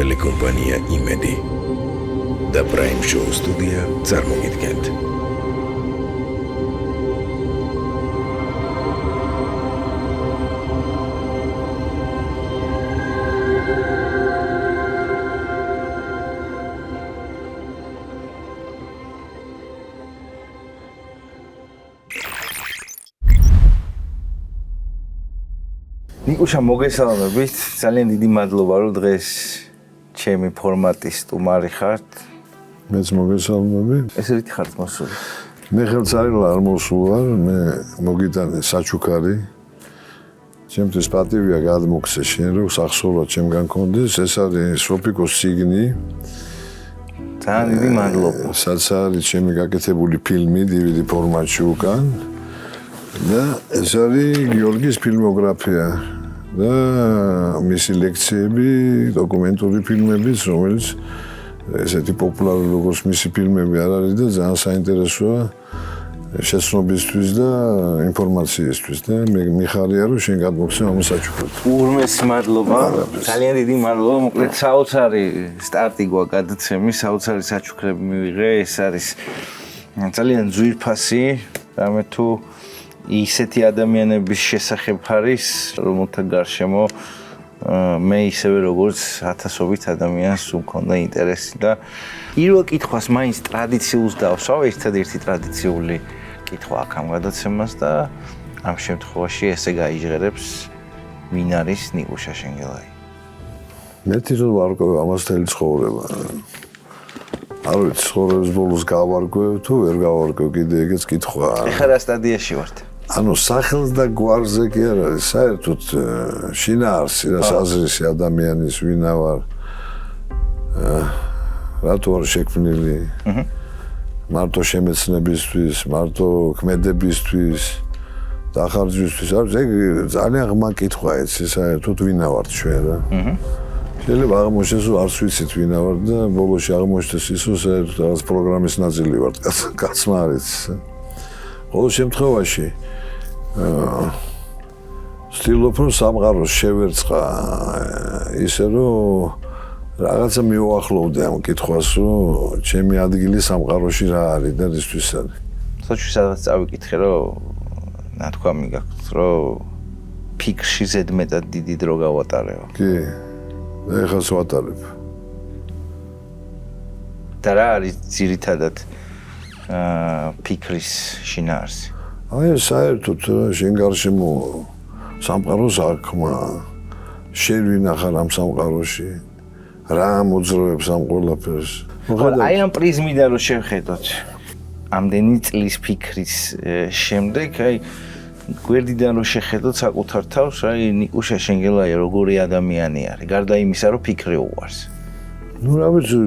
ტელეკომპანია იმედი და პრაიმ შოუ სტუდია წარმოგიდგენთ. ნიკუშა მოგესალმებით, ძალიან დიდი მადლობა რომ დღეს ჩემი ფორმატის სტუმარი ხართ. მეც მოგესალმები. ესე რითი ხართ მოსული? მე ხელწარილა არ მოსულ ვარ, მე მოგიტანე საჩუქარი. ჩემთვის პატივია გადმოგცე შენ რომ სახსოვრად ჩემგან გქონდეს, ეს არის სოფიკოს ციგნი. ძალიან დიდი მადლობა. სადაც არის ჩემი გაკეთებული ფილმი DVD ფორმატში უკან. და ეს არის გიორგის ფილმოგრაფია და მისი ლექციები, დოკუმენტური ფილმებიც, რომელიც ესეთი პოპულარული როგორც მისი ფილმები არ არის და ძალიან საინტერესოა შეცნობისთვის და ინფორმაციისთვის და მე მიხარია რომ შენ გადმოგცე ამ საჩუქრად. ურმეს მადლობა. ძალიან დიდი მადლობა. მოკლედ საოცარი სტარტი გვაქვს გადაცემის, საოცარი საჩუქრები მივიღე. ეს არის ძალიან ძვირფასი, რამე თუ ისეთი ადამიანების შესახებ არის, რომელთა გარშემო მე ისევე როგორც ათასობით ადამიანს მქონდა ინტერესი და პირველ კითხვას მაინც ტრადიციულს დავსვავ, ერთადერთი ტრადიციული კითხვა აქ ამ გადაცემას და ამ შემთხვევაში ესე გაიჟღერებს ვინ არის ნიკუშა შენგელაი. მე თვითონ ვარკვევ ამას თელი ცხოვრება. არ ვიცი, ცხოვრების ბოლოს გავარკვევ თუ ვერ გავარკვევ, კიდე ეგეც კითხვაა. ეხლა რა სტადიაში ვართ? ანუ სახელს და გვარზე კი არ არის, საერთოდ შინაარსი და საზრისი ადამიანის ვინა ვარ. რატო არ შექმნილი? მარტო შემეცნებისთვის, მარტო ქმედებისთვის, დახარჯვისთვის, არ ეგ ძალიან ღმა კითხვაა ეცი, საერთოდ ვინა ვართ ჩვენ რა. შეიძლება აღმოჩნდეს, რომ არც ვიცით ვინა ვარ და ბოლოში აღმოჩნდეს ის, რომ საერთოდ რაღაც პროგრამის ნაწილი ვარ, კაცმა არ იცის. ყოველ შემთხვევაში ვცდილობ რომ სამყაროს შევერწყა ისე რომ რაღაცა მიუახლოვდე ამ კითხვას რომ ჩემი ადგილი სამყაროში რა არის და რისთვის არის. სოჭი სადაც წავიკითხე რომ ნათქვამი გაქვს რომ ფიქრში ზედმეტად დიდი დრო გავატარეო. კი. ეხლა ვატარებ. და რა არის ძირითადად ფიქრის შინაარსი? აი საერთოდ შენ გარშემო სამყაროს აღქმა შენ ვინახარ ამ სამყაროში რა მოძრაობს ამ ყველაფერს. აი ამ პრიზმიდან რომ შევხედოთ ამდენი წლის ფიქრის შემდეგ აი გვერდიდან რომ შეხედოთ საკუთარ თავს აი ნიკუშა შენგელაია როგორი ადამიანი არის გარდა იმისა რომ ფიქრი უყვარს. ნუ რა ვიცი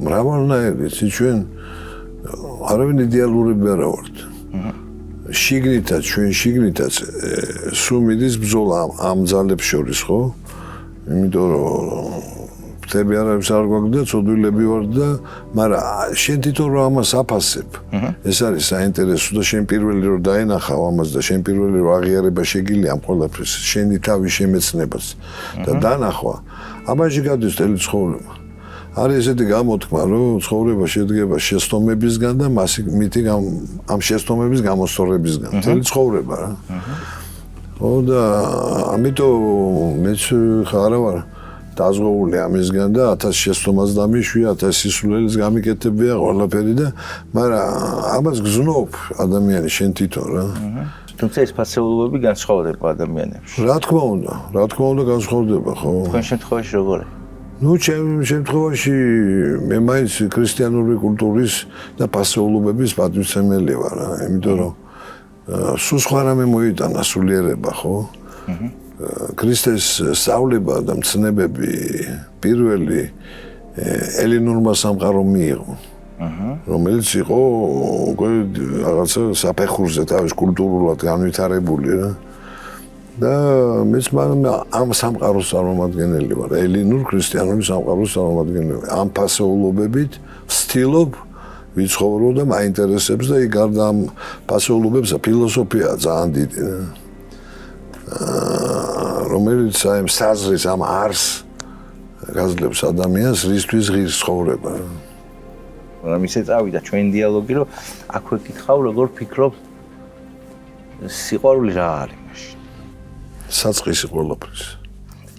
მრავალნაირი ჩვენ არავინ იდეალურები არ ვართ. შიგნითაც ჩვენ შიგნითაც სულ მიდის ბრძოლა ამ ძალებს შორის ხო? იმიტომ რომ ფთები არაფერს არ გვაქვს და ცოდვილები ვარ და მაგრამ შენ თვითონ რომ ამას აფასებ. ეს არის საინტერესო და შენ პირველი რომ დაენახავ ამას და შენ პირველი რომ აღიარება შეგიძლია ამ ყველაფერს შენი თავის შემეცნებას და დანახვა ამაში გადის მთელი ცხოვრება. არის ესეთი გამოთქმა, რომ ცხოვრება შედგება შეცდომებისგან და მითი ამ შეცდომების გამოსწორებისგან. მთელი ცხოვრება რა. ხო და ამიტომ მეც ხარ ვარ დაზღვეული ამისგან და 1000 შეცდომას დამიშვი, 1000 სისულელეს გამიკეთებია ყველაფერი და მაგრამ ამას გზნობ ადამიანი შენ თვითონ რა. თუმცა ეს ფასეულობები განსხვავდება ადამიანებში. რა თქმა უნდა განსხვავდება ხო? თქვენ შემთხვევაში როგორია? ნუ ჩემ შემთხვევაში მე მაინც ქრისტიანული კულტურის და ფასეულობების პატივცემელი ვარ რა, იმიტომ რომ სულ სხვა რამე მოიტანა სულიერება ხო? ქრისტეს სწავლება და მცნებები პირველი ელინურმა სამყარომ მიიღო. რომელიც იყო უკვე რაღაცა საფეხურზე თავის კულტურულად განვითარებული რა. და მეც ამ სამყაროს წარმომადგენელი ვარ, ელინურ ქრისტიანული სამყაროს წარმომადგენელი. ამ ფასეულობებით ვცდილობ ვიცხოვრო და მაინტერესებს და გარდა ამ ფასეულობებსა ფილოსოფიაა ძალიან დიდი. რომელიც აი საზრის ამ არს გაძლევს ადამიანს რისთვის ღირს ცხოვრება. მაგრამ ისე წავიდა ჩვენ დიალოგი, რომ აქვე კითხავ, როგორ ფიქრობ სიყვარული რა არის მაშინ? საწყისი ყველაფრის.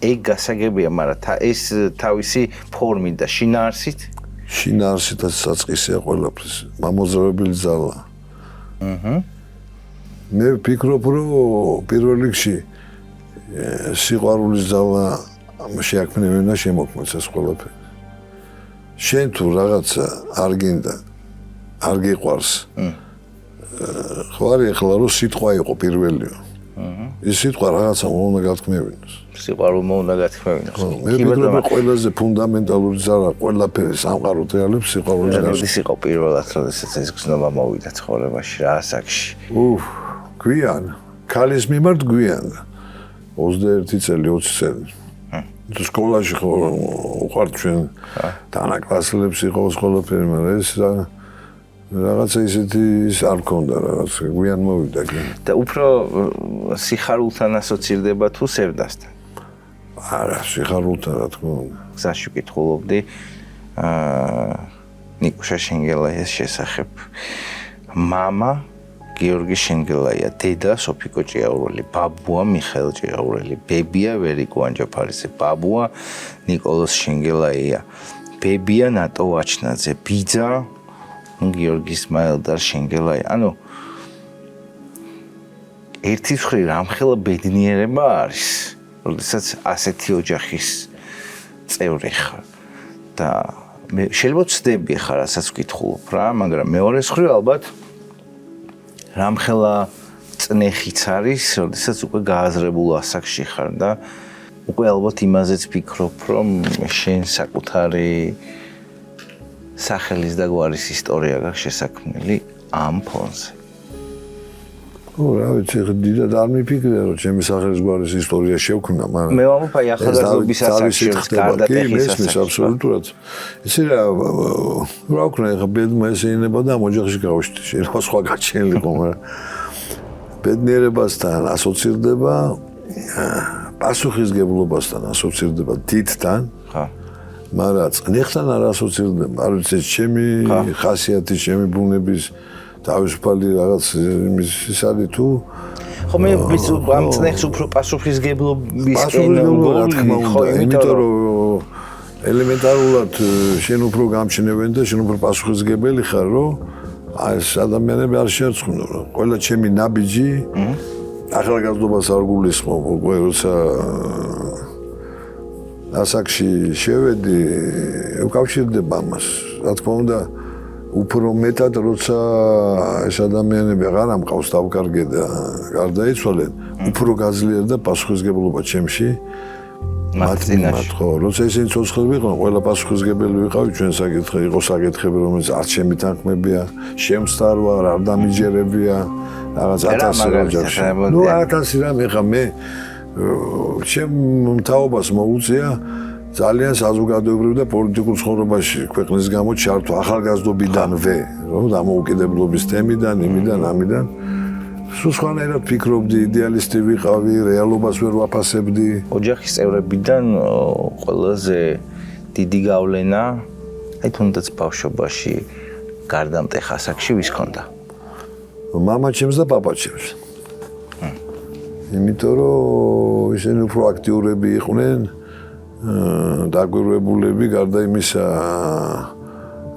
ეგ გასაგებია, მაგრამ ეს თავისი ფორმით და შინაარსით? შინაარსით და საწყისია ყველაფრის. მამოძრავებელი ძალა. მე ვფიქრობ, რომ პირველ რიგში სიყვარულის ძალა შეაქმნევენ და შემოქმნეს ეს ყველაფერი. შენ თუ რაღაცა არ გინდა, არ გიყვარს. ხوارი ახლა რომ სიტყვა იყო პირველიო. ის სიტყვა რაღაცა უნდა გათქმევინოს. სიყვარულმა უნდა გათქმევინოს. მე ვფიქრობ, ყველაზე ფუნდამენტალური ძალა ყველაფერი სამყაროთ რეალებს სიყვარულის გასწვრივ. როდის იყო პირველად, როდესაც ეს გზნობა მოვიდა ცხოვრებაში, რა ასაკში? გვიან. ქალის მიმართ გვიან. 21 წელი, 20 წელი. სკოლაში ხო უყვართ ჩვენ თანაკლასელებს იყოს ყველაფერი, მაგრამ ეს რაღაცა ისეთი ის არ მქონდა, რაღაცა გვიან მოვიდა კი. და უფრო სიხარულთან ასოცირდება თუ სევდასთან? არა, სიხარულთან რა თქმა უნდა. გზაში ვკითხულობდი ნიკუშა შენგელაიას შესახებ. მამა გიორგი შენგელაია, დედა სოფიკო ჭიაურელი, ბაბუა მიხეილ ჭიაურელი, ბებია ვერიკო ანჯაფარიძე, ბაბუა ნიკოლოზ შენგელაია, ბებია ნატო ვაჩნაძე, ბიძა გიორგი ისმაილდარ შენგელაია. ანუ ერთი მხრივ რამხელა ბედნიერება არის, როდესაც ასეთი ოჯახის წევრი ხარ. და მე შეიძლება ვცდები ხარ, რასაც ვკითხულობ რა, მაგრამ მეორე მხრივ ალბათ რამხელა წნეხიც არის, როდესაც უკვე გააზრებულ ასაკში ხარ და უკვე ალბათ იმაზეც ფიქრობ, რომ შენ საკუთარი სახელის და გვარის ისტორია გაქვს შესაქმნელი ამ ფონზე. რა ვიცი, დიდად არ მიფიქრე, რომ ჩემი სახელის გვარის ისტორია შევქმნა, მაგრამ მე ვამბობ, აი ახალგაზრდობის ასაკში გარდა ტეხის ასაკში. აბსოლუტურად. ისე რა ვქნა, ხა ბედმა ესე ინება და ამ ოჯახში გავშთი, შეიძლება სხვა გაჩენილიყო, მაგრამ ბედნიერებასთან ასოცირდება, პასუხისგებლობასთან ასოცირდება დიდთან. ხა. მაგრამ წნეხთან არ ასოცირდება, არ ვიცი, ჩემი ხასიათის, ჩემი ბუნების თავისუფალი რაღაც ის არის თუ ხო მე ამ წნეხს უფრო პასუხისგებლობისკენ რა თქმა უნდა, იმიტომ რომ ელემენტარულად შენ უფრო გამჩნევენ და შენ უფრო პასუხისგებელი ხარ, რომ ეს ადამიანები არ შეერწყმნო, რომ ყველა ჩემი ნაბიჯი ახალგაზრდობას არ გულისხმობ, უკვე როცა ასაკში შევედი, უკავშირდება ამას, რა თქმა უნდა უფრო მეტად როცა ეს ადამიანები აღარ ამყავს დავკარგე და გარდაიცვალენ, უფრო გაძლიერდა პასუხისგებლობა ჩემში. მათ ხო, როცა ისინი ცოცხლები იყვნენ, ყველა პასუხისგებელი ვიყავი ჩვენ საკითხი, იყო საკითხები, რომელიც არ ჩემი თანხმებია, შემსწარ ვარ, არ დამიჯერებია, რაღაც 1000 ოჯახში. ნუ 1000 რამე ხა მე ჩემ მთავრობას მოუწია ძალიან საზოგადოებრივ და პოლიტიკურ ცხოვრებაში ქვეყნის გამო ჩართვა ახალგაზრდობიდანვე, რომ დამოუკიდებლობის თემიდან, იმიდან, ამიდან. სულ სხვანაირად ფიქრობდი, იდეალისტი ვიყავი, რეალობას ვერ ვაფასებდი. ოჯახის წევრებიდან ყველაზე დიდი გავლენა, აი თუნდაც ბავშვობაში, გარდამტეხ ასაკში ვის ჰქონდა? მამაჩემს და პაპაჩემს. იმიტომ რომ ისინი უფრო აქტიურები იყვნენ. დაგვირვებულები გარდა იმისა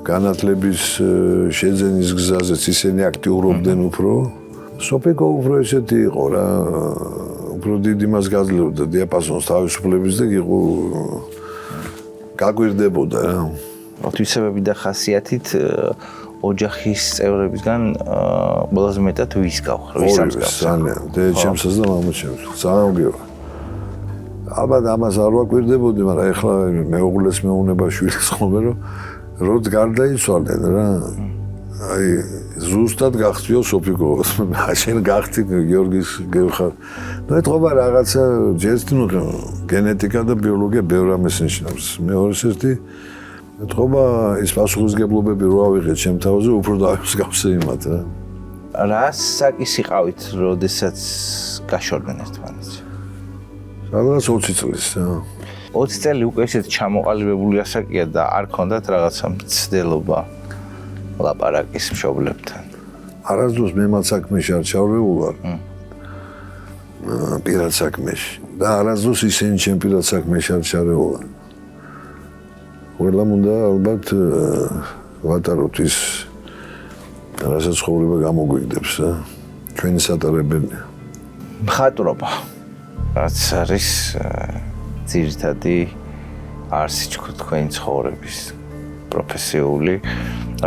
განათლების შეძენის გზაზეც ისინი აქტიურობდნენ უფრო. სოფიკო უფრო ესეთი იყო რა, უფრო დიდ იმას გაძლევდა დიაპაზონს თავისუფლების და გაგვირდებოდა რა. თვისებები და ხასიათით ოჯახის წევრებისგან ყველაზე მეტად ვის გავხარ, ვის ამსგავს? ძალიან, დედაჩემსა და მამაჩემს. ძალიან გიორ. ალბათ ამას არ ვაკვირდებოდი, მაგრამ ეხლა მეუღლეს მეუნება შვილს ხოლმე რომ როდ გარდაიცვალენ რა. აი ზუსტად გახციო სოფიკო, შენ გახცი გიორგის გევხარ. ნუ ეთქობა რაღაცა ჯერტნუ გენეტიკა და ბიოლოგია ბევრ ამას ნიშნავს. მეორეს ერთი ეთქობა ის პასუხისგებლობები რო ავიღეთ ჩემ თავზე, უფრო დავსგავსე იმათ რა. რა საკისი ყავით, როდესაც გაშორდნენ ერთმანეთს? რაღაც 20 წლის. 20 წელი უკვე ესეთ ჩამოყალიბებული ასაკია და არ ქონდათ რაღაცა მცდელობა ლაპარაკის მშობლებთან. არასდროს მე მათ საქმეში არ ჩავრეულვარ. პირად საქმეში და არასდროს ისინი ჩემ პირად საქმეში არ ჩავრეულვარ. ყველამ უნდა ალბათ ვატაროთ ის რასაც ცხოვრება გამოგვიგდებს, ჩვენი სატარებელია. მხატვრობა რაც არის ძირითადი არსი თქვენი ცხოვრების პროფესიული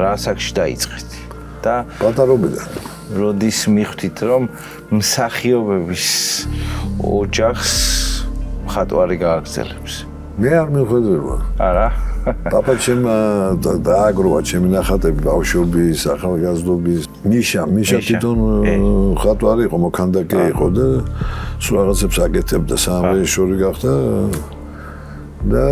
რა საკში დაიწყეთ და პატარობიდან როდის მიხვდით რომ მსახიობების ოჯახს მხატვარი გააგრძელებს? მე არ მიხვედრება. არა პაპა ჩემმა დააგროვა ჩემი ნახატები ბავშვობის, ახალგაზრდობის. მიშა თვითონ მხატვარი იყო, მოქანდაკე იყო და სულ რაღაცებს აკეთებდა, სამრეჟისორი გახდა და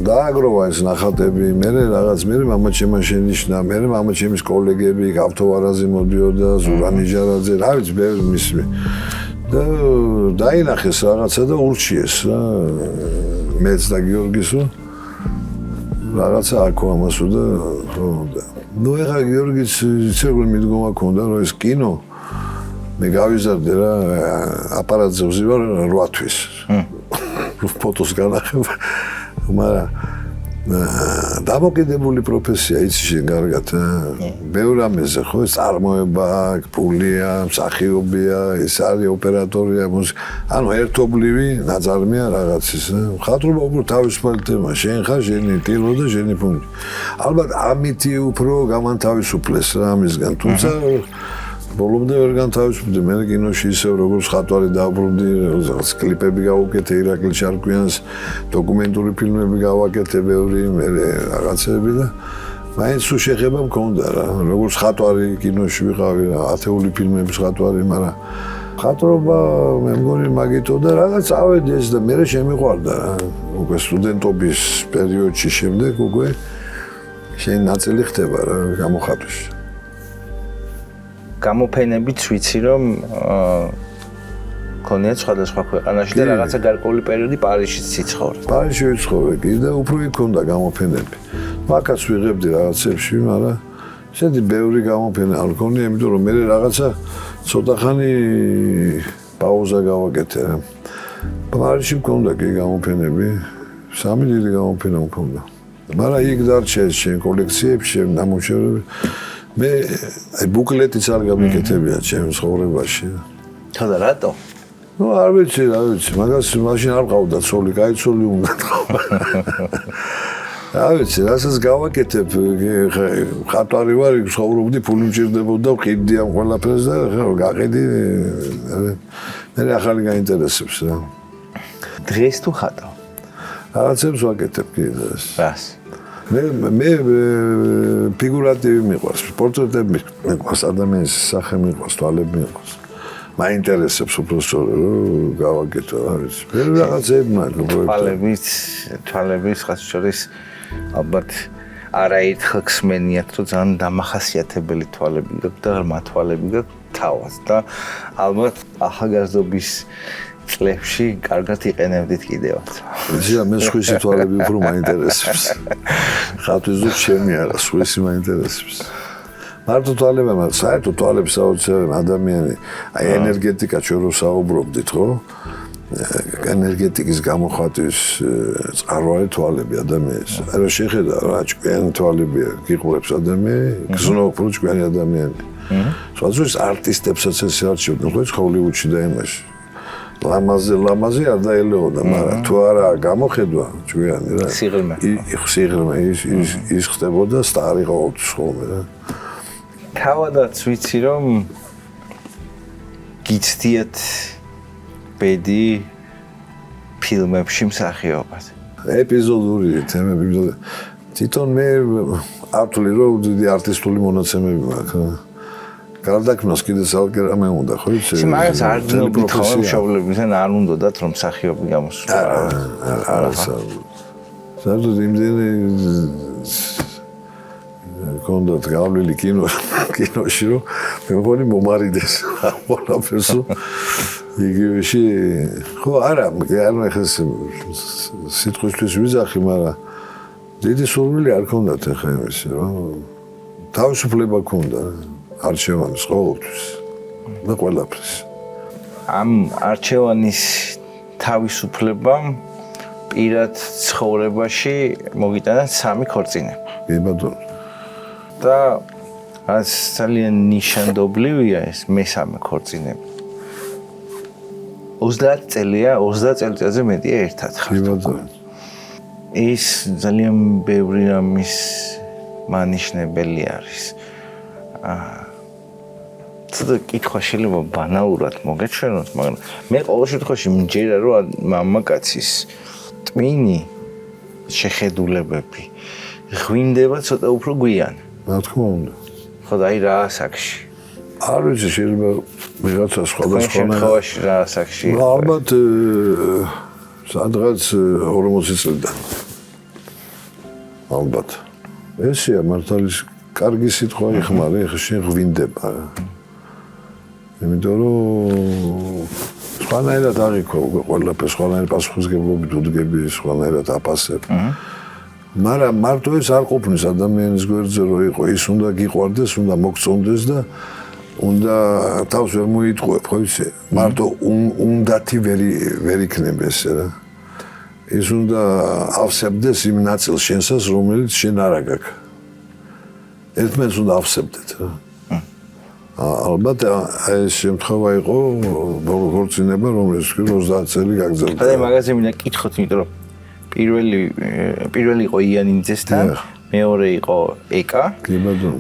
დააგროვა ეს ნახატები. მე მამა ჩემმა შენიშნა, მე მამა ჩემის კოლეგები, ავთოვარაზე მოდიოდა, ზურა ნიჟარაძე, რა ვიცი, ბევრი მისი. და დაინახეს რაღაცა და ურჩიეს რა მეც და გიორგისო რაღაცა აქო ამასო და ხო და ნუ ეხა გიორგის ცეგული მიდგომა ქონდა რომ ეს კინო მე გავიზარდე რა აპარატზე ვზივარ 8 თვის ფოტოს განახება მაგრამ დამოკიდებული პროფესია იცი შენ კარგად ბევრ ამაზე ხო ეს წარმოება პულია მსახიობია ეს არის ოპერატორია ანუ ერთობლივი ნაწარმია რაღაცის მხატვრობა უფრო თავისუფალი თემა შენ ხარ შენი ტილო და შენი პუნქტი ალბათ ამითი უფრო გამანთავისუფლეს რა ამისგან თუმცა ბოლომდე ვერ განთავისუფლდი მე კინოში ისევ როგორც ხატვარი დააბრუნდი რაღაც კლიპები გავუკეთე ირაკლი შარკვიანს დოკუმენტური ფილმები გავაკეთე ბევრი მე რაღაცები და მაინც სულ შეხება მქონდა რა როგორც ხატვარი კინოში ვიყავი რა ათეული ფილმების ხატვარი მაგრამ ხატრობა მე მგონი მაგითო და რაღაც ავედი ეს და მე შემიყვარდა რა უკვე სტუდენტობის პერიოდში შემდეგ უკვე შენ ნაწილი ხდება რა გამოხატვაში გამოფენებიც ვიცი რომ ქონიათ სხვადასხვა ქვეყანაში და რაღაცა გარკვეული პერიოდი პარიზშიც ციცხოვრობ. პარიზში ვიცხოვრე კი და უფრო იქ ქონდა გამოფენები. მაგაც ვიღებდი რაღაცებში, მაგრამ შედი ბევრი გამოფენა არ ქონია, იმიტომ რომ მე რაღაცა ცოტა ხანი პაუზა გავაკეთე. პარიზში მქონდა კი გამოფენები, 3 დიდი გამოფენა მქონდა. მაგრამ იქ დარჩა ეს შენ კოლექციებში, ნამუშევრები მე აი ბუკლეტიც არ გამიკეთებია ჩემს ცხოვრებაში. ხოდა რატო? ნუ არ ვიცი, მაგას მაშინ არ ყავდა ცოლი, კაი ცოლი უნდა ყავა. რა ვიცი, რასაც გავაკეთებ, ხატვარი ვარ, ცხოვრობდი, ფული მჭირდებოდა, ვყიდდი ამ ყველაფერს და გაყიდი. მე ახალი გაინტერესებს რა. დღეს თუ ხატავ? რაღაცებს ვაკეთებ კიდეს. რას? მე ფიგურატივი მიყვარს, პორტრეტები მიყვარს, ადამიანის სახე მიყვარს, თვალები მიყვარს. მაინტერესებს უბრალოდ რომ გავაკეთო, რა ვიცი. მე რაღაცები მაქვს. თვალების ხაც შორის ალბათ არაერთხელ ხსმენიათ, რომ ძალიან დამახასიათებელი თვალები გაქვს და ღრმა თვალები გაქვს თავად და ალბათ ახალგაზრდობის წლებში კარგად იყენებდით კიდევაც. იცი მე სხვისი თვალები უფრო მაინტერესებს. ხატვის ზუსტ ჩემი არა, სხვისი მაინტერესებს. მარტო თვალები, მაგრამ საერთოდ თვალები საოცარი ადამიანი, აი ენერგეტიკა ჩვენ რო საუბრობდით, ხო? ენერგეტიკის გამოხატვის წყაროა თვალები ადამიანის. აი რო შეხედა რა ჭკვიანი თვალებია, გიყურებს ადამიანი, გზნობ რო ჭკვიანი ადამიანი. სხვადასხვა არტისტებსაც ეს არჩევდნენ, ხო, ჰოლივუდში და იმაში. ლამაზი არ დაელეოდა, მაგრამ თუ არა გამოხედვა ჭკვიანი რა. სიღრმე ის ხდებოდა სტარი ყოველთვის ხოლმე რა. თავადაც ვიცი რომ გიცდიათ ბედი ფილმებში მსახიობად. ეპიზოდური თემები თვითონ მე არ ვთვლი რომ დიდი არტისტული მონაცემები მაქვს. გარდაქმნას კიდე ძალკე რამე უნდა ხო იცი? მაგას არ გნობთ ხო მშობლებიდან არ უნდათ რომ მსახიობი გამოსულა. არა. საერთოდ იმდენი კონდოთ გავლილი კინოში რომ მე მგონი მომარიდეს ყველაფერსო იგივეში ხო არა არ ხეს სიტყვისთვის ვიზახი, მაგრამ დიდი სურვილი არ ქონდათ ახლა იმისი, რომ თავისუფლება ქონდა არჩევანის ყოველთვის და ყველაფრის. ამ არჩევანის თავისუფლებამ პირად ცხოვრებაში მოგიტანა 3 ქორწინება. კი ბატონო. და რაც ძალიან ნიშანდობლივია ეს მესამე ქორწინება. 30 წელია, 30 წელიწადზე მეტია ერთად ხართ. კი ბატონო. ის ძალიან ბევრი რამის მანიშნებელი არის. ცოტა კითხვა შეიძლება ბანალურად მოგეჩვენოთ, მაგრამ მე ყოველ შემთხვევაში მჯერა რომ მამაკაცის ტვინი შეხედულებები ღვინდება ცოტა უფრო გვიან. რა თქმა უნდა. ხო და აი რა ასაკში? არ ვიცი, შეიძლება ვიღაცა სხვადასხვა შემთხვევაში რა ასაკში? ალბათ სადღაც 40 წლიდან. ალბათ. ესეა მართალის კარგი სიტყვა იხმარე, ეხლა შენ ღვინდება. იმიტომ რომ სხვანაირად არ იქო ყველაფერს, სხვანაირად პასუხისმგებლობით უდგები, სხვანაირად აპასებ. მაგრამ მარტო ეს არ ყოფნის ადამიანის გვერდზე რომ იყო, ის უნდა გიყვარდეს, უნდა მოგწონდეს და უნდა თავს ვერ მოიტყუებ, ხო იცი? მარტო უნდათი ვერ იქნება ესე რა. ის უნდა ავსებდეს იმ ნაწილს შენსას, რომელიც შენ არ აგაკ. ერთმანეთს უნდა ავსებდეთ რა. ალბათ ეს შემთხვევა იყო ქორწინება, რომელიც 30 წელი გაგრძელდა. აი მაგაზე მინდა კითხოთ, იმიტომ რომ პირველი იყო იანინძესთან, მეორე იყო ეკა. კი ბატონო.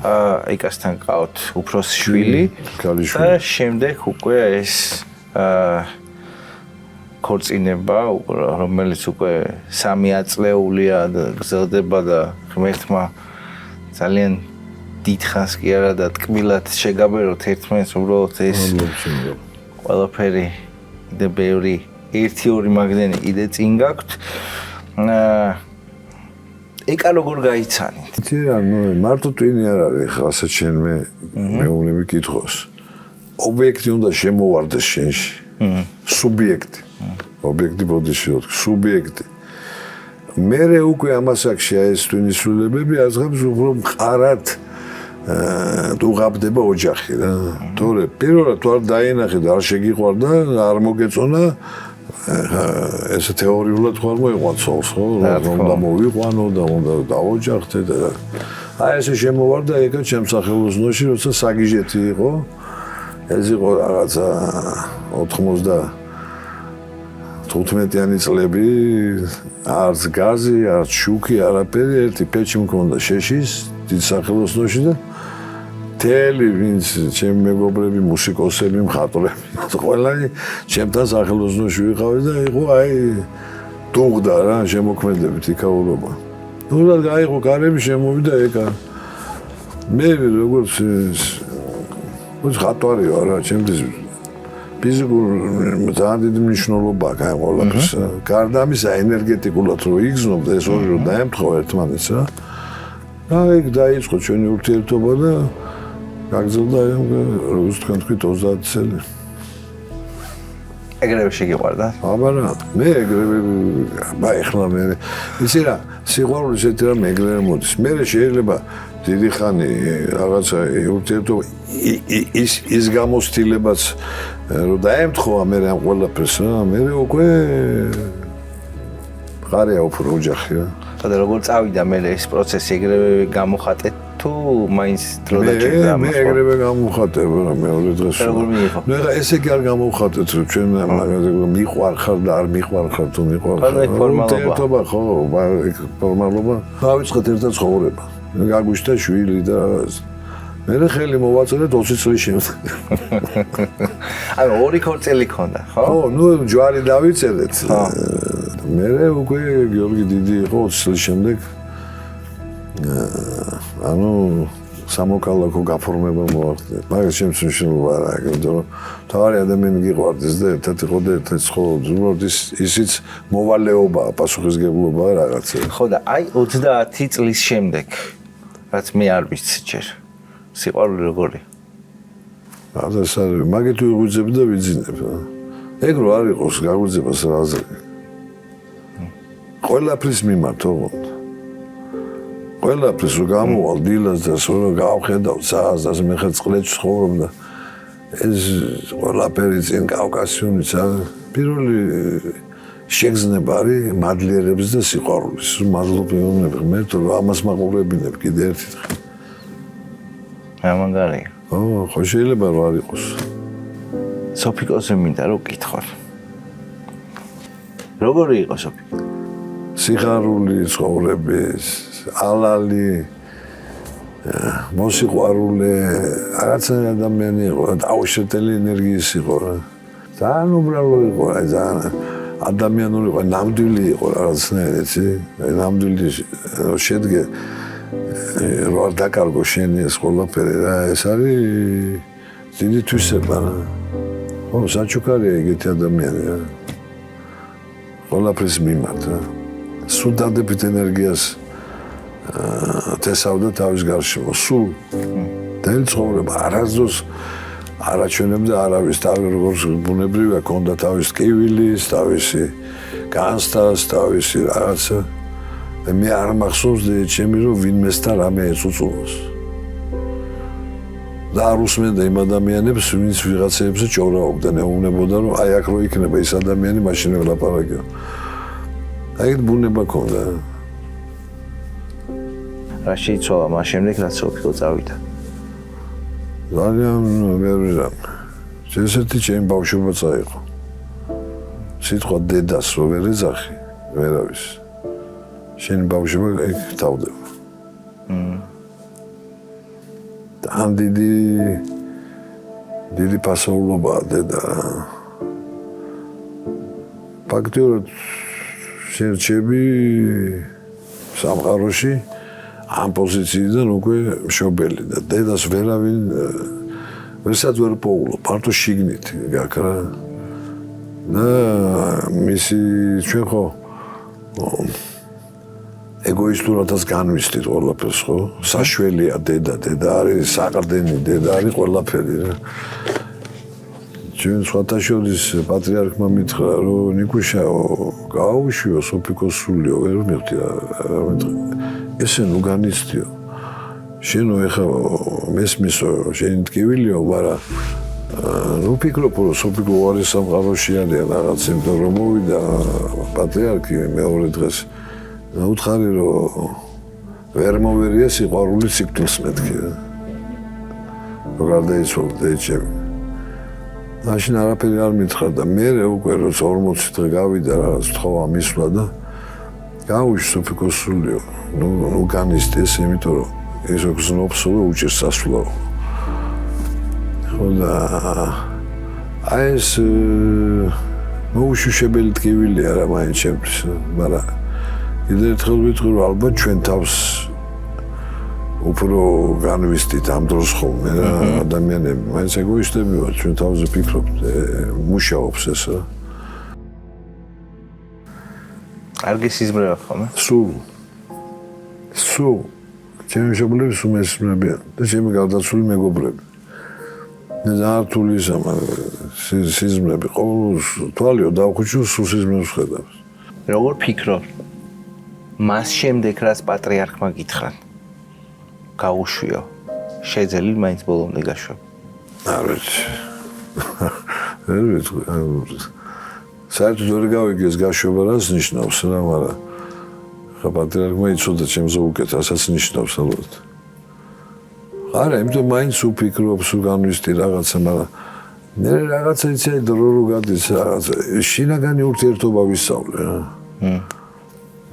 ეკასთან ყავთ უფროსი შვილი და შემდეგ უკვე ეს ქორწინება, რომელიც უკვე 3 აწლეულია და გრძელდება და ღმერთმა ძალიან დიდხანს კი არა და ტკბილად შეგაბეროთ ერთმანეთს, უბრალოდ ეს ყველაფერი და ბევრი 1-2 მაგდენი კიდე წინ გაქვთ. ეკა როგორ გაიცანით? იცი რა, მარტო ტვინი არ არის ხა ასეთ შენ მეუბნები კითხოს. ობიექტი უნდა შემოვარდეს შენში. სუბიექტი. ობიექტი ბოდიში სუბიექტი. მერე უკვე ამასაკში ეს ტვინის სრულებები აძღებს უფრო მყარად უღაბდება ოჯახი რა. თორე პირველად თუ არ დაინახე და არ შეგიყვარდა, არ მოგეწონა ეს თეორიულად ხარ მოიყვანცოლს, ხო? უნდა მოვიყვანო და უნდა დაოჯახდე და აი ესე შემოვარდა ეკა ჩემს სახელოსნოში, როცა საგიჟეთი იყო. ეს იყო რაღაცა 95-იანი წლები, არც გაზი, არც შუქი, არაფერი, ერთი პეჩი მქონდა შეშის დიდ სახელოსნოში და მთელი ვინც ჩემი მეგობრები, მუსიკოსები, მხატვრები, ყველანი ჩემთან სახელოსნოში ვიყავი და იყო აი დუღდა რა შემოქმედებით იქაურობა. ნუ რა გაიყო კარები შემოვიდა ეკა. მე როგორც მხატვარი ვარ რა, ჩემთვის ფიზიკურ ძალიან დიდი მნიშვნელობა აქვს აი ყველაფერს. გარდა ამისა ენერგეტიკულად რო იგრძნობ და ეს ორი რო დაემთხოვა ერთმანეთს რა. აი დაიწყო ჩვენი ურთიერთობა და გაგრძელდა როგორც თქვენ თქვით 30 წელი. ეგრევე შეგიყვარდა? აბარა, მე ეგრევე ეხლა მე იცი რა, სიყვარული ესეთი რამე ეგრევე მოდის. მე შეიძლება დიდი ხანი რაღაცა ურთიერთობა ის გამოცდილებაც რომ დაემთხოვა მე ამ ყველაფერს რა, მე უკვე ღარია უფრო ოჯახი რა. და როგორ წავიდა მე ეს პროცესი ეგრევე გამოხატეთ თუ მაინც დრო დაჭირდა მე ეგრევე გამოვხატებ რა მეორე დღეს. ნუ ეხლა ესე კი არ გამოვხატეთ რომ ჩვენ მაგაზე მიყვარხარ და არ მიყვარხარ თუ მიყვარხარ. ურთიერთობა ხო, ფორმალობა. დავიწყეთ ერთად ცხოვრება. გაგვიშთა შვილი და მე ხელი მოვაწერეთ 20 წლის შემდეგ. ანუ 2 ქორწილი ქონდა, ხო? ხო, ნუ ჯვარი დავიწერეთ. მე უკვე გიორგი დიდი იყო 20 წლის შემდეგ. ანუ სამოქალაქო გაფორმება მოახდინა. მაგას ჩემს მნიშვნელობა არ აქვს, იმიტომ რომ თავარი ადამიანი გიყვარდეს და ერთად იყო და ერთად ცხოვრობდეს. უბრალოდ ისიც მოვალეობაა, პასუხისმგებლობაა რაღაცა. ხო და აი 30 წლის შემდეგ, რაც მე არ ვიცი ჯერ. სიყვარული როგორი? მაგეთ ვიღვიძებ და ვიძინებ. ეგ რო არ იყოს გაგვიძებას რა აზრი. ყველაფრის მიმართ ოღონდ. ყველაფრის რო გამოვალ დილას და სულ გავხედავ სააზას მე ხა წყლეთში ცხოვრობ და ეს ყველაფერი წინ კავკასიონიც პირველი შეგზნება არის მადლიერების და სიყვარულის. მადლობი მე თუ ამას მაყურებინებ კიდე ერთი დღე. ამანგარია. ხო შეიძლება რომ არ იყოს. სოფიკოზე მინდა რომ გითხარ. როგორი იყო სოფიკო? სიხარული ცხოვრების, ალალი, მოსიყვარულე, რაღაცა ადამიანი იყო, დაუშვებელი ენერგიის იყო რა. ძალიან უბრალო იყო, ძალიან ადამიანური იყო, ნამდვილი იყო რაღაცნაირად, იცი? ნამდვილი შედგე რო არ დაკარგო შენი ეს ყველაფერი რა, ეს არის დიდი თვისება რა. ხო, საჩუქარია ეგეთი ადამიანი რა. ყველაფრის მიმართ რა. სულ დადებით ენერგიას თესავდა თავის გარშემო, სულ. დელი ცხოვრება არასდროს არ აჩვენებდა არავის თავი როგორც ბუნებრივია, ქონდა თავის ტკივილის, თავისი განცდას, თავისი რაღაცა. მე არ მახსოვს ჩემი რომ ვინმესთან რამე ეწუწულოს. და არ უსმენდა იმ ადამიანებს, ვინც ვიღაცეებზე ჭორაობდა, ეუბნებოდა რომ აი აქ რო იქნება ეს ადამიანი, მაშინ ველაპარაკო. აიგეთ ბუნება ქონდა. რა შეიცვალა მას შემდეგ, რაც სოფიკო წავიდა? ძალიან ბევრი რამ. ესეთი ჩემი ბავშვობა წაიღო. სიტყვა დედას რო ვერ ეძახი, ვერავის. შენი ბავშვობა ეგ თავდება. ამ დიდი პასუხობაა დედა. ფაქტობრივად შერჩები სამყაროში ამ პოზიციიდან უკვე მშობელი და დედას ვერავინ ვერსაც ვერ პოულობ, მარტო შიგნით გაქრა და მისი ჩვენ ხო ეგოისტურადაც განვისდით ყველაფერს ხო? საშველია დედა არის საყრდენი, დედა არის ყველაფერი რა. ჩვენ სხვათა შორის პატრიარქმა მითხრა რომ ნიკუშაო გააუშვიო სოფიკოს სულიო ვერ მივხვდი რა ესე ნუ განიცდიო შენო ეხა მესმისო შენი ტკივილიო მაგრამ ნუ ფიქრობ რომ სოფიკო არის სამყაროში არის რაღაც იმიტომ რომ მოვიდა პატრიარქი მეორე დღეს უთხარი რომ ვერ მოვერია სიყვარული სიკვდილს მეთქი რა რო გარდაიცვალა ეჩები მაშინ არაფერი არ მითხრა და მე უკვე რომ 40 დღე გავიდა რაღაც თხოვა მისვლა და გავუშვი სოფიკოს სულიო ნუ განიცდეს იმიტომ რომ ეს გზნობსო და უჭერს სასვლაო ხო და აი ეს მოუშვებელი ტკივილია რა მაინც ჩემთვის მაგრამ კიდევ ერთხელ ვიტყვი რომ ალბათ ჩვენ თავს უფრო განვისდით ამ დროს ხოლმე რა ადამიანები მაინც ეგოისტები ვართ ჩვენ თავზე ფიქრობთ მუშაობს ეს რა არ გესიზმრება ხოლმე სულ ჩემი მშობლები სულ მესმრებიან და ჩემი გარდაცვლილი მეგობრები და ზართული ისა სიზმრები ყოველ თვალიო დავხუჩო სულ სიზმრებს ხედავს როგორ ფიქრობ მას შემდეგ რაც პატრიარქმა გითხრან გაუშვიო შეძელი მაინც ბოლომდე გაშვებ არ ვიცი საერთოდ ვერ გავიგე ეს გაშვება რას ნიშნავს რა მაგრამ ხა პატრიარქმა იცოდა ჩემზე უკეთ რასაც ნიშნავს ალბათ არა იმიტომ მაინც უფიქრობს უგანვისდი რაღაცა მაგრამ მე რაღაცა იცი დრო რო გადის რაღაცა შინაგანი ურთიერთობა ვისწავლე რა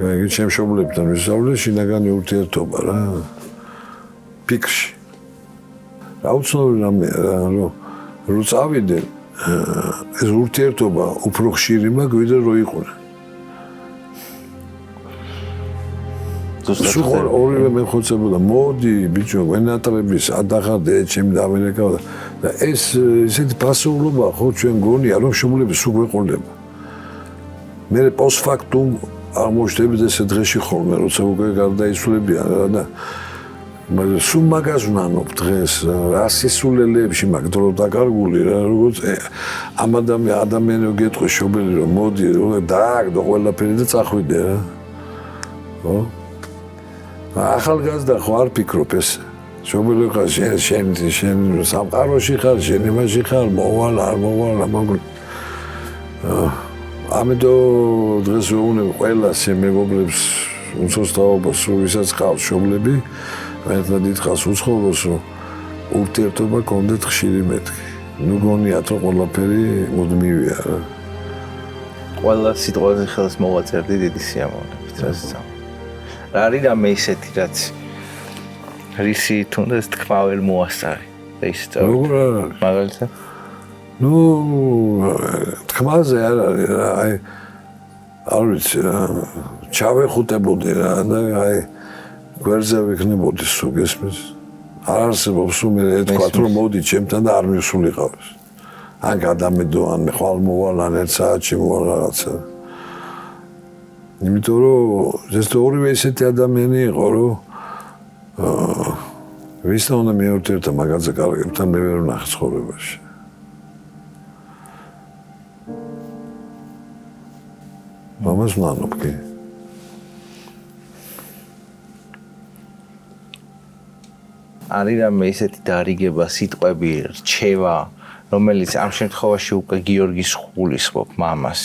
ეგ ჩემ მშობლებთან ვისწავლე შინაგანი ურთიერთობა რა ფიქრში რა უცნობი რამეა რა რომ წავიდე ეს ურთიერთობა უფრო ხშირი მაქვს ვიდრე რო იყვნენ სულ ორივე მეხოცებოდა მოდი ბიჭო ვენატრების ადახარდე ჩემი დამენეკავა და ეს ისეთი პასუხობა ხო ჩვენ გონია რომ მშობლები სულ გვეყოლება მე პოსტფაქტუმ აღმოჩნდებით ესე დღეში ხოლმე როცა უკვე გარდაიცვლებიან რა და სულ მაგას ვნანობ დღეს რა სისულელეებში მაგ დრო დაკარგული რა როგორც ამ ადამიანო გეტყვი შობელი რომ მოდი დააგდო ყველაფერი და წახვიდე რა ხო ახალგაზრდა ხო არ ფიქრობ ეს შობელი ხარ შენ სამყაროში ხარ შენ იმაში ხარ მოვალ არ მოვალ ამაგული ამიტომ დღეს ვეუბნები ყველას მეგობრებს უცოცხლობას ვისაც ყავს შობლები ერთად ითხოვს უცხოელს რომ ურთიერთობა გქონდეთ ხშირი მეთქი. ნუ გონიათ რომ ყველაფერი მუდმივია რა. ყველა სიტყვაზე ხელს მოვაწერდი დიდი სიამოვნებით რასაც. რა არის რამე ისეთი რაც რისი თუნდაც თქმა ვერ მოასწარი. ისეთ როგორ არის? მაგალითად ნუ თქმაზე არ არის რა აი არ ვიცი რა ჩავეხუტებოდი რა და აი გვერდზე ვიქნებოდი სულ გესმის არ არსებობს სულ მე ეთქვათ რომ მოდი ჩემთან და არ მივსულიყავეს ან გადამედო ან ხვალ მოვალ ან ერთ საათში მოვალ რაღაცა იმიტომ რომ ეს ორივე ისეთი ადამიანი იყო რომ ვისთან უნდა მეურთიერთა მაგაზე კარგებთან მე ვერ ვნახე ცხოვრებაში მამას ვნანობ კი არის რამე ისეთი დარიგება, სიტყვები, რჩევა, რომელიც ამ შემთხვევაში უკვე გიორგის ხულისხმობ მამას,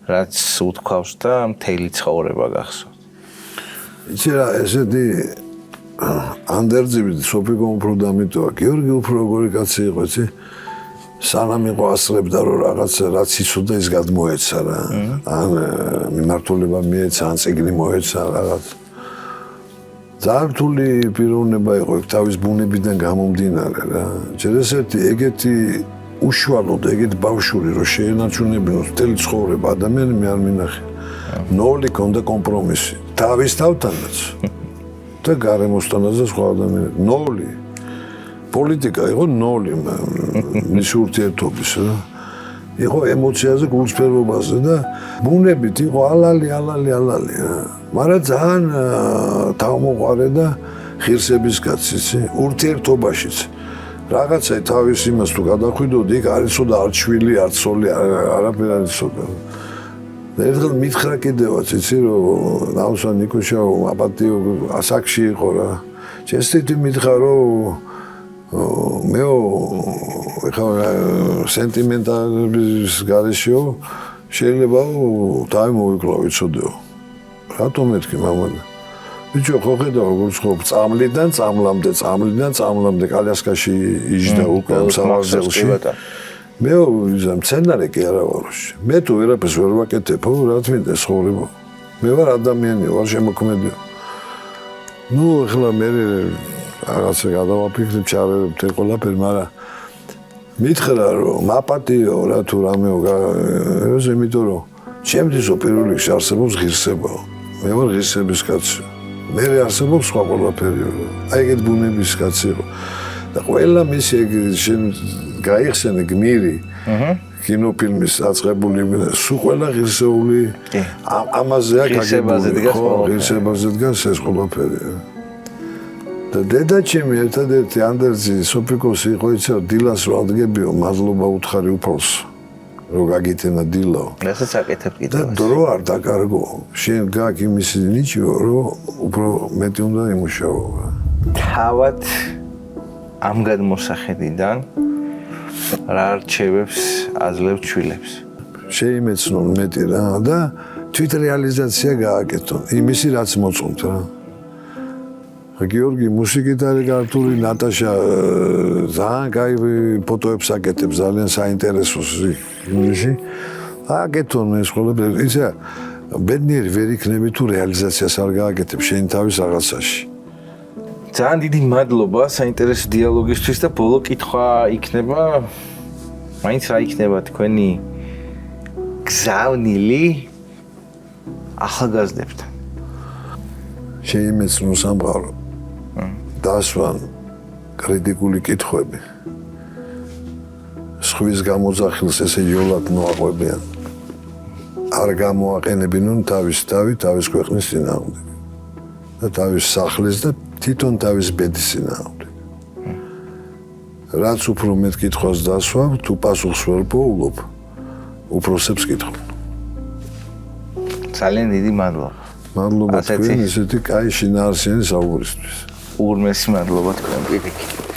რაც უთქვავს და მთელი ცხოვრება გახსოვს. იცი რა, ესეთი ანდერძივით სოფიკო უფრო დამიტოვა. გიორგი უფრო როგორი კაცი იყო, იცი? სანამ იყო ასწრებდა რომ რაღაც რაც იცოდა ის გადმოეცა რა. ან მიმართულება მიეცა, ან წიგნი მოეცა რაღაც. ძალიან რთული პიროვნება იყო თავის ბუნებიდან გამომდინარე რა. ჯერ ესეთი ეგეთი უშუალო და ეგეთი ბავშვური რომ შეენარჩუნებინოს მთელი ცხოვრება ადამიანი მე არ მინახე. ნოლი ქონდა კომპრომისი. თავის თავთანაც და გარემოსთანაც და სხვა ადამიანებს. ნოლი. პოლიტიკა იყო ნოლი მის ურთიერთობის რა. იყო ემოციაზე, გულსფერობაზე და ბუნებით იყო ალალი რა. მაგრამ ძალიან თავმოყარე და ღირსების კაცი, ურთიერთობაშიც. რაღაცა თავის იმას თუ გადახვიდოდი, იქ არ იცოდა არ ჩვილი, არ ცოლი, არაფერი არ იცოდა. და ერთხელ მითხრა კიდევაც, იცი რომ ნავსა ნიკუშაო აპატიო ასაკში იყო რა. ჩესტიტი მითხრა რომ მეო ეხლა სენტიმენტალების გარეშეო შეიძლება თავი მოვიკლო ვიცოდეო. რატომ მეთქი მამადა? ბიჭო ხო ხედავ როგორ ცხოვრობ წამლიდან წამლამდე კალიასკაში იჯდა უკვე სამაგზელში. მე მცენარე კი არა ვაროში. მე თუ ვერაფერს ვერ ვაკეთებ, რა თქმა ცხოვრება. მე ვარ ადამიანი, ვარ შემოქმედი. ნუ ეხლა მე რაღაცა გადავაფიქრებ, ჩავერებ თელ ყველაფერი, მაგრამ მითხრა რომ მაპატიო რა თუ რამეო ეს იმიტომ რომ ჩემთვისო პირველ რიგში არსებობს ღირსება. მე ვარ ღირსების კაცი. მე არსებობს სხვა ყველაფერი. აი ეგეთ ბუნების კაცი იყო. და ყველა მისი ეგ შენ გაიხსენე გმირი. კინოფილმის აწყებული სულ ყველა ღირსეული ამაზეა გაგებული. ღირსებაზე დგას ეს ყველაფერი. და დედა ჩემი ერთადერთი ანდერძი სოფიკოსი იყო იცი რომ დილას რო ადგებიო მადლობა უთხარი უფალს რომ გაგიტენა დილო. რასაც აკეთებ კიდევ. და დრო არ დაკარგო. შენ გაკ იმისი ნიჭიო რომ უფრო მეტი უნდა იმუშაო. თავად ამ გადმოსახედიდან რა რჩევებს აძლევ ჩვილებს. შეიმეცნონ მეტი რა და თვით რეალიზაცია გააკეთონ. იმისი რაც მოწონთ რა. გიორგი მუსიკით არის გართული, ნატაშა ძალიან კაი ფოტოებს აკეთებს, ძალიან საინტერესოს იმაში. აკეთონ ეს ყველაფერი. ისა ბედნიერი ვერ იქნები თუ რეალიზაციას არ გააკეთებ შენ თავის რაღაცაში. ძალიან დიდი მადლობა საინტერესო დიალოგისთვის და ბოლო კითხვა იქნება მაინც რა იქნება თქვენი გზავნილი ახალგაზრდებთან. შეიმეცნო სამყარო. დასვან კრიტიკული კითხვები. სხვის გამოძახილს ესე იოლად მოაყვებიან. არ გამოაყენებინონ თავის თავის ქვეყნის წინააღმდეგ. და თავის სახლის და თვითონ თავის ბედის წინააღმდეგ. რაც უფრო მეტ კითხვას დასვავ, თუ პასუხს ვერ პოულობ, უფროსებს კითხავ. ძალიან დიდი მადლობა. მადლობა თქვენ ესეთი კაი შინაარსიანი საუბრისთვის. უღრმესი მადლობა თქვენ პირიქით.